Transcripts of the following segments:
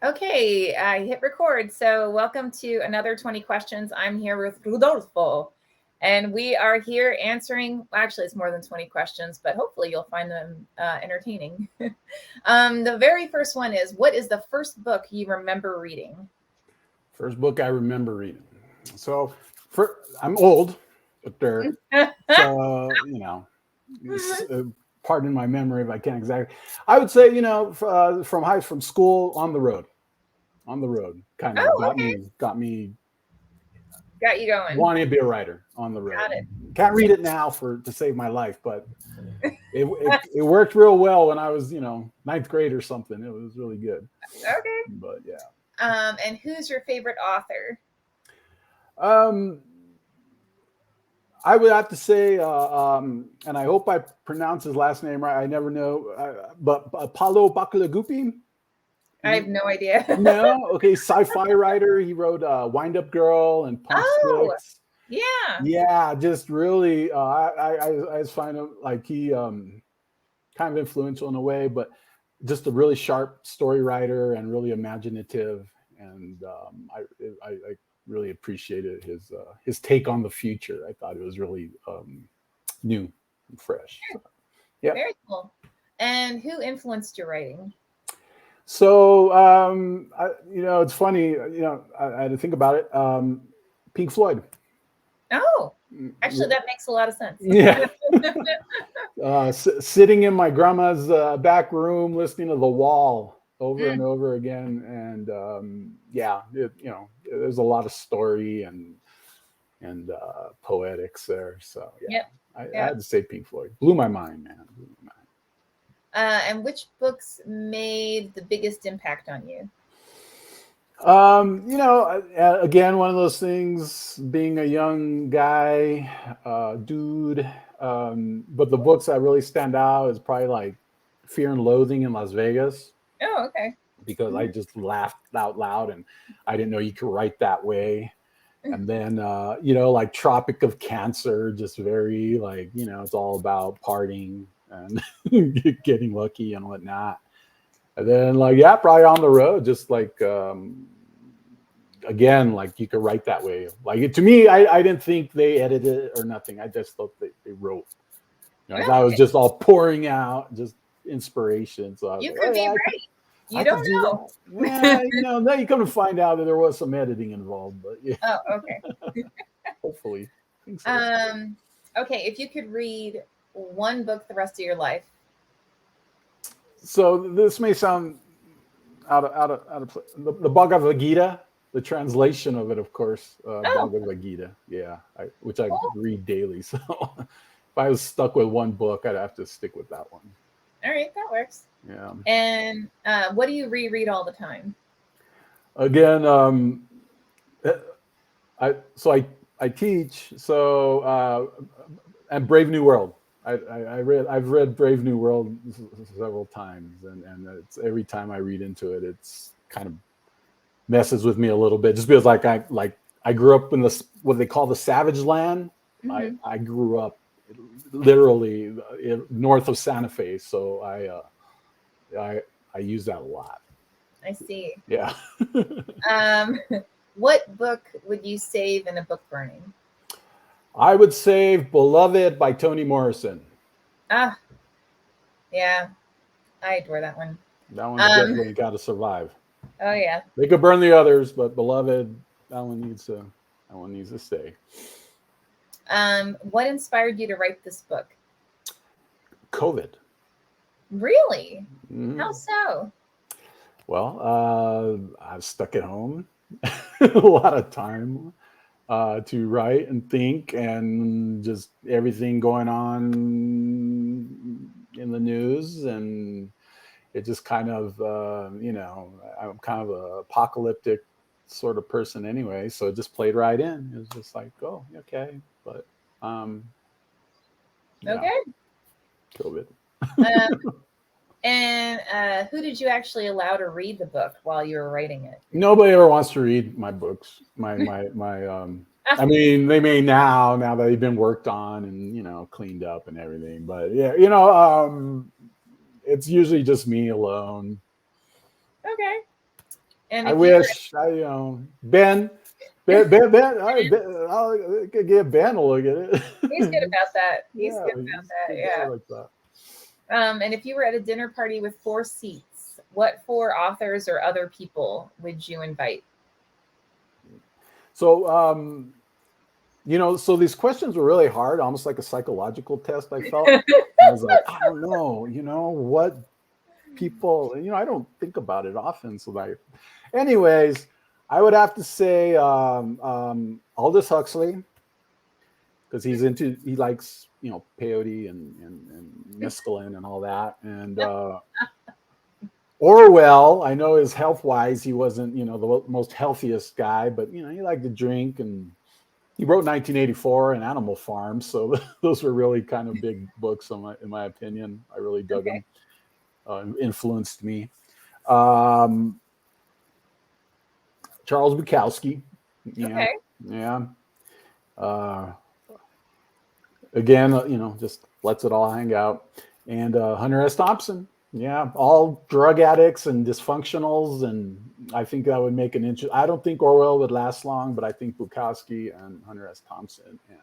Okay, I hit record. So, welcome to another 20 questions. I'm here with Rudolfo, and we are here answering. Actually, it's more than 20 questions, but hopefully, you'll find them entertaining. The very first one is, what is the first book you remember reading? First book I remember reading. So I'm old, but they're so pardon my memory if I can't exactly. I would say from school on the road kind of Oh, got okay. me Got you going. wanting to be a writer on the road. Got it. Can't read it now for to save my life, but it worked real well when I was ninth grade or something. It was really good. Okay. But yeah. And who's your favorite author? Um, I would have to say, and I hope I pronounce his last name right. I never know, but Paulo Bacalagupi. I have no idea. No, okay, sci-fi writer. He wrote Wind Up Girl and Pump Oh, Sticks. yeah. Yeah, just really, I just find him like he kind of influential in a way, but just a really sharp story writer and really imaginative. And I really appreciated his take on the future. I thought it was really new and fresh. So, yeah. Very cool. And who influenced your writing? So it's funny. I had to think about it. Pink Floyd. Oh, actually, that makes a lot of sense. Yeah. Sitting in my grandma's back room, listening to The Wall over and Mm, over again, and there's a lot of story and poetics there. So yeah, yep, I yep. had to say Pink Floyd. Blew my mind, man. Blew my mind. And which books made the biggest impact on you? Again, one of those things. Being a young guy, dude. But the books that really stand out is probably like Fear and Loathing in Las Vegas, Oh, okay. because I Mhm. just laughed out loud and I didn't know you could write that way. And then like Tropic of Cancer, just very like it's all about partying and getting lucky and whatnot. And then like yeah, probably On the Road, just like again, like you could write that way. Like to me, I didn't think they edited it or nothing. I just thought they wrote. I thought it was Okay. just all pouring out, just inspiration. So I was You like, could oh be yeah, right. You I could don't do know. that. Yeah, now you come to find out that there was some editing involved, but yeah, Oh, okay. hopefully, I think so. Um, okay. If you could read one book the rest of your life. So this may sound out of place. The Bhagavad Gita, the translation of it, of course, Oh, Bhagavad Gita. Yeah, which I cool. read daily. So if I was stuck with one book, I'd have to stick with that one. All right, that works. Yeah. And what do you reread all the time? Again, I teach, so and Brave New World. I've read Brave New World several times, and it's every time I read into it, it's kind of messes with me a little bit, just because I grew up in this what they call the Savage Land. Hmm. I grew up literally north of Santa Fe, so I I use that a lot. I see. Yeah. Um, what book would you save in a book burning? I would say Beloved by Toni Morrison. Ah, yeah, I adore that one. That one's Um, definitely got to survive. oh yeah. They could burn the others, but Beloved, that one needs to stay. What inspired you to write this book? COVID. Really? How Mhm. so? Well, I was stuck at home a lot of time to write and think, and just everything going on in the news, and it just kind of I'm kind of a apocalyptic sort of person anyway, so it just played right in. It was just like, oh, okay, but um yeah, Okay. COVID. Um, and who did you actually allow to read the book while you were writing it? Nobody ever wants to read my books. My I mean, they may now that they've been worked on and cleaned up and everything, but yeah, it's usually just me alone. Okay. And I if you were wish Ben. I'll give Ben a look at it. He's good about that. He's Yeah, good about he's that. a good guy Yeah. like that. And if you were at a dinner party with 4 seats, what 4 authors or other people would you invite? So, so these questions were really hard, almost like a psychological test, I felt. I was like, I don't know, what people, I don't think about it often. So, anyways, I would have to say Aldous Huxley, because he likes, peyote and mescaline and all that. And Orwell, I know his health wise, he wasn't, the most healthiest guy, but, he liked to drink, and he wrote 1984 and Animal Farm. So those were really kind of big books in my opinion. I really dug Okay. them, influenced me. Charles Bukowski. Yeah. Okay. Yeah. Again, just lets it all hang out. And Hunter S. Thompson. Yeah, all drug addicts and dysfunctionals, and I think that would make an interest. I don't think Orwell would last long, but I think Bukowski and Hunter S. Thompson and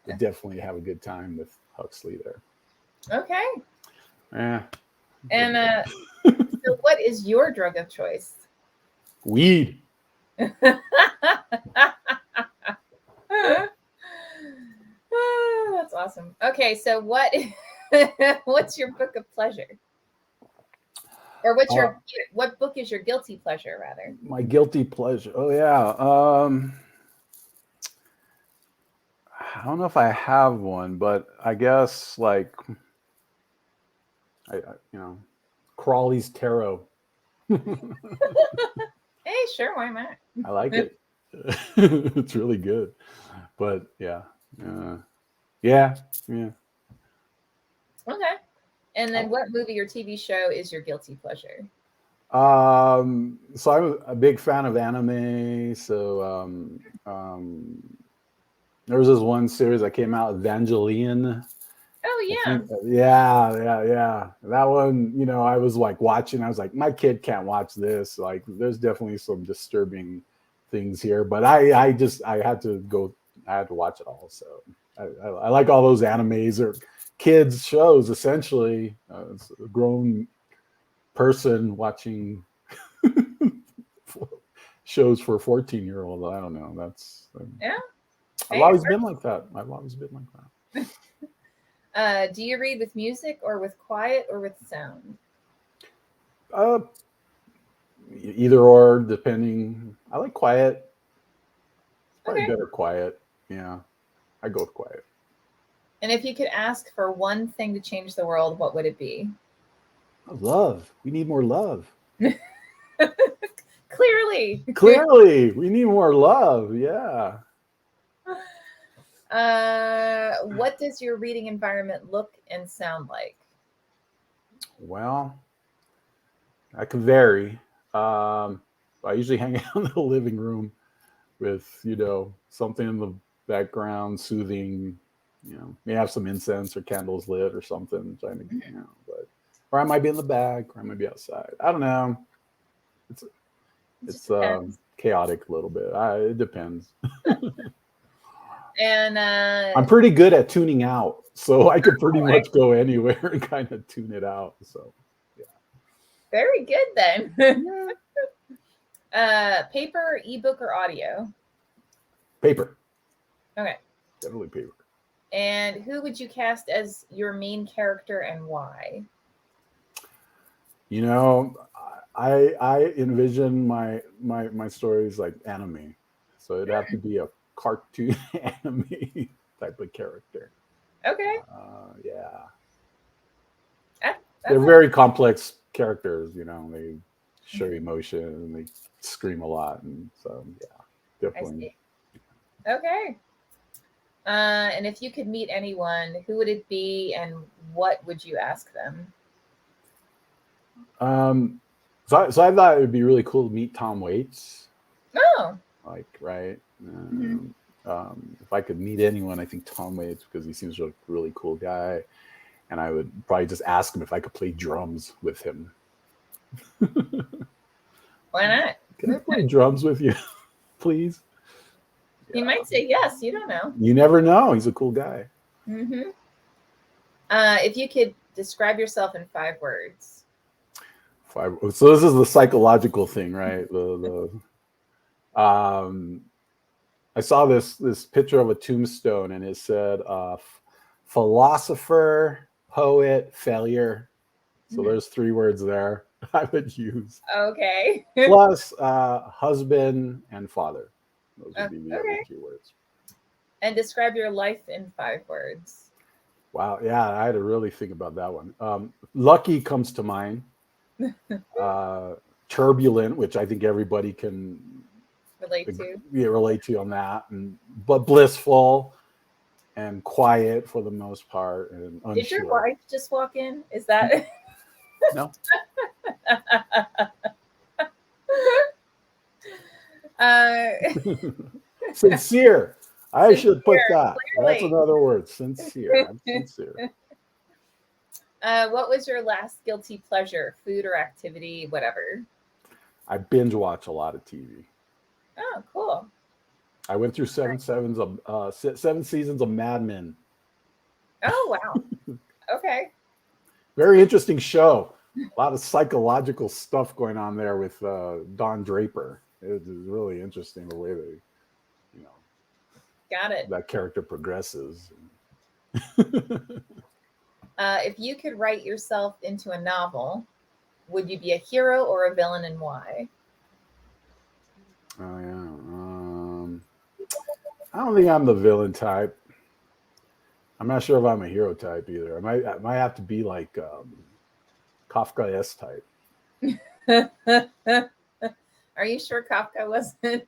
would definitely have a good time with Huxley there. Okay. Yeah. And so what is your drug of choice? Weed. Oh, that's awesome. Okay, so what's your book of pleasure? Or what book is your guilty pleasure, rather? My guilty pleasure. Oh yeah. I don't know if I have one, but I guess like Crawley's Tarot. Hey, sure, why not? I like it. It's really good. But yeah. Yeah. Okay. And then what movie or TV show is your guilty pleasure? So I'm a big fan of anime. So there was this one series that came out, Evangelion. Oh I yeah. think, yeah. That one, I was like watching. I was like, my kid can't watch this. Like, there's definitely some disturbing things here. But I had to go. I had to watch it all. So I like all those animes or kids shows. Essentially, it's a grown person watching shows for 14-year-olds. I don't know. That's Yeah. I've always been like that. Do you read with music or with quiet or with sound? Either or, depending. I like quiet. Probably Okay. better quiet. Yeah, I go with quiet. And if you could ask for one thing to change the world, what would it be? Love. We need more love. Clearly. Clearly, we need more love. Yeah. What does your reading environment look and sound like? Well, I can vary. I usually hang out in the living room with, something in the background, soothing. May have some incense or candles lit or something, trying to, or I might be in the back, or I might be outside. I don't know. It's chaotic a little bit. It depends. And I'm pretty good at tuning out, so I could pretty much go anywhere and kind of tune it out. So, yeah. Very good then. Paper, ebook, or audio? Paper. Okay. Definitely paper. And who would you cast as your main character and why? I envision my stories like anime, so it'd have to be a cartoon anime type of character. Okay. Yeah. That's They're very complex characters. They show emotion and they scream a lot, and so yeah, definitely. Okay. And if you could meet anyone, who would it be, and what would you ask them? So I thought it would be really cool to meet Tom Waits. Oh. Right. If I could meet anyone, I think Tom Waits, because he seems like a really cool guy, and I would probably just ask him if I could play drums with him. Why not? Can I play drums with you, please? He Yeah. might say yes. You don't know. You never know. He's a cool guy. Mm-hmm. If you could describe yourself in 5 words. So this is the psychological thing, right? I saw this picture of a tombstone, and it said philosopher, poet, failure. So there's 3 words there I would use. Okay. Plus husband and father. Those would be the other Okay. 2 words. And describe your life in 5 words. Wow. Yeah, I had to really think about that one. Lucky comes to mind. Turbulent, which I think everybody can Relate to. relate to on that, but blissful and quiet for the most part, and unsure. Did your wife just walk in? Is that? No. Sincere. I should put that. Clearly. That's another word. Sincere. I'm sincere. What was your last guilty pleasure? Food or activity, whatever. I binge watch a lot of TV. Oh, cool. I went through 7 seasons of Mad Men. Oh, wow. Okay. Very interesting show. A lot of psychological stuff going on there with Don Draper. It was really interesting the way they, Got it. that character progresses. If you could write yourself into a novel, would you be a hero or a villain, and why? Oh yeah. I don't think I'm the villain type. I'm not sure if I'm a hero type either. I might have to be like Kafka-esque type. Are you sure Kafka wasn't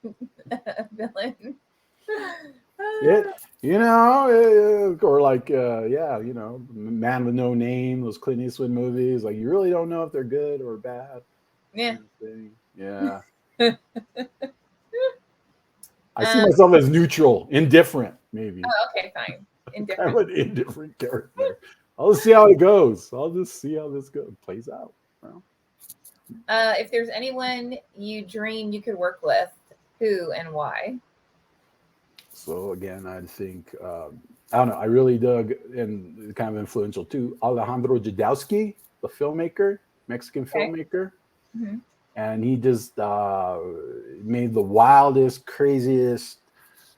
a villain? Or like Man with No Name, those Clint Eastwood movies. Like you really don't know if they're good or bad. Yeah. Yeah. I see myself as neutral, indifferent, maybe. Oh, okay, fine. Indifferent. Kind of an indifferent character. I'll just see how it goes. I'll just see how this plays out. Well. If there's anyone you dream you could work with, who and why? So again, I think I don't know. I really dug, and kind of influential too, Alejandro Jodorowsky, the filmmaker, Mexican filmmaker. Mm-hmm. And he just made the wildest, craziest,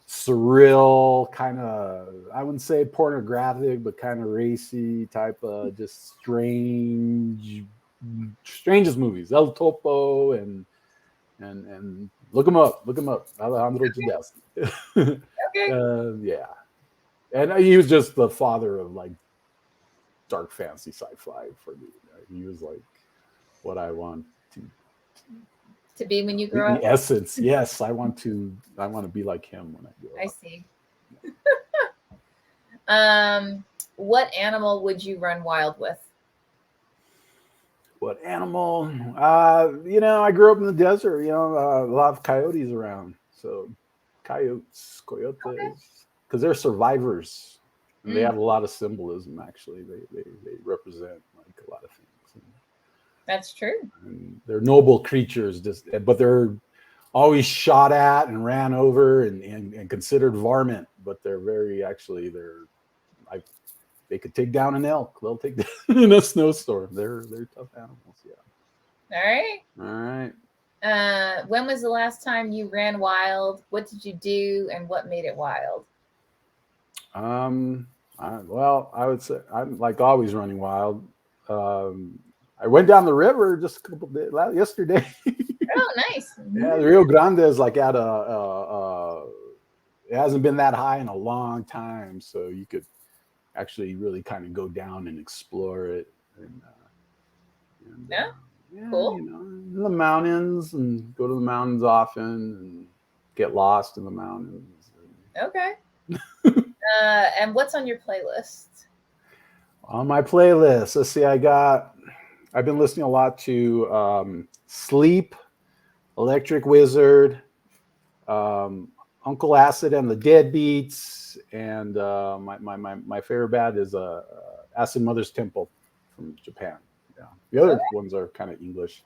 surreal kind of, I wouldn't say pornographic, but kind of racy type of just strangest movies. El Topo and look him up. Alejandro Jodorowsky. Okay. Yeah. And he was just the father of like dark fantasy sci-fi for me. He was like what I want to be when you grow up. In essence, yes, I want to be like him when I grow up. I see. What animal would you run wild with? What animal? I grew up in the desert. A lot of coyotes around. So, coyotes, because they're survivors, and they have a lot of symbolism. Actually, they represent like a lot of things. That's true. And they're noble creatures, but they're always shot at and ran over and considered varmint. But they're they could take down an elk. They'll take down in a snowstorm. They're tough animals. Yeah. All right. When was the last time you ran wild? What did you do, and what made it wild? I would say I'm like always running wild. I went down the river just a couple days yesterday. Oh, nice. Yeah, the Rio Grande is like at it hasn't been that high in a long time, so you could actually really kind of go down and explore it. Cool. In the mountains, and go to the mountains often and get lost in the mountains. Okay. And what's on your playlist? On my playlist, let's see, I've been listening a lot to Sleep, Electric Wizard, Uncle Acid and the Deadbeats, and my favorite band is Acid Mother's Temple from Japan. Yeah, the other ones are kind of English,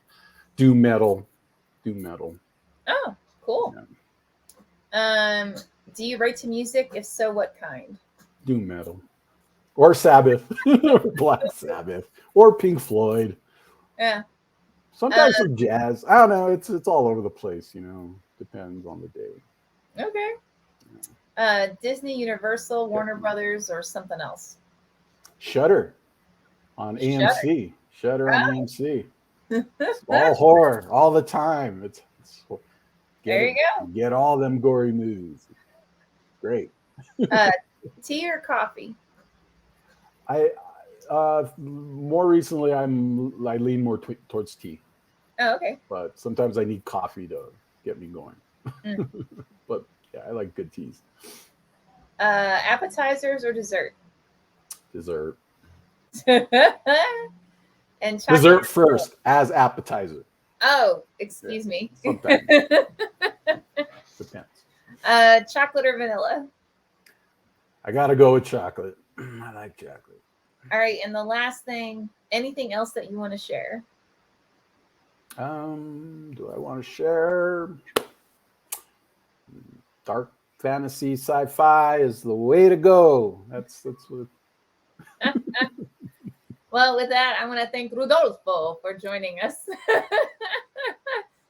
doom metal. doom metal. Oh, cool. Yeah. Do you write to music? If so, what kind? Doom metal. Or Sabbath, or Black Sabbath, or Pink Floyd. Yeah. Sometimes some jazz. I don't know. It's all over the place. Depends on the day. Okay. Disney, Universal, Warner Brothers, or something else? Shudder on Shudder. AMC. Shudder on AMC. Oh. It's all horror all the time. It's There you go. Get all them gory movies. Great. Tea or coffee? I more recently I lean more towards tea, Oh, okay. but sometimes I need coffee to get me going. Mm. But yeah, I like good teas. Appetizers or dessert? Dessert. And chocolate. Dessert first as appetizer. Oh, excuse me. Sometimes. Depends. Chocolate or vanilla? I gotta go with chocolate. I like chocolate. All right, and the last thing, anything else that you want to share? Do I want to share? Dark fantasy sci-fi is the way to go. That's what. Well, with that, I want to thank Rudolfo for joining us.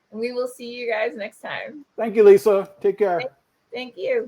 We will see you guys next time. Thank you, Lisa. Take care. Thank you.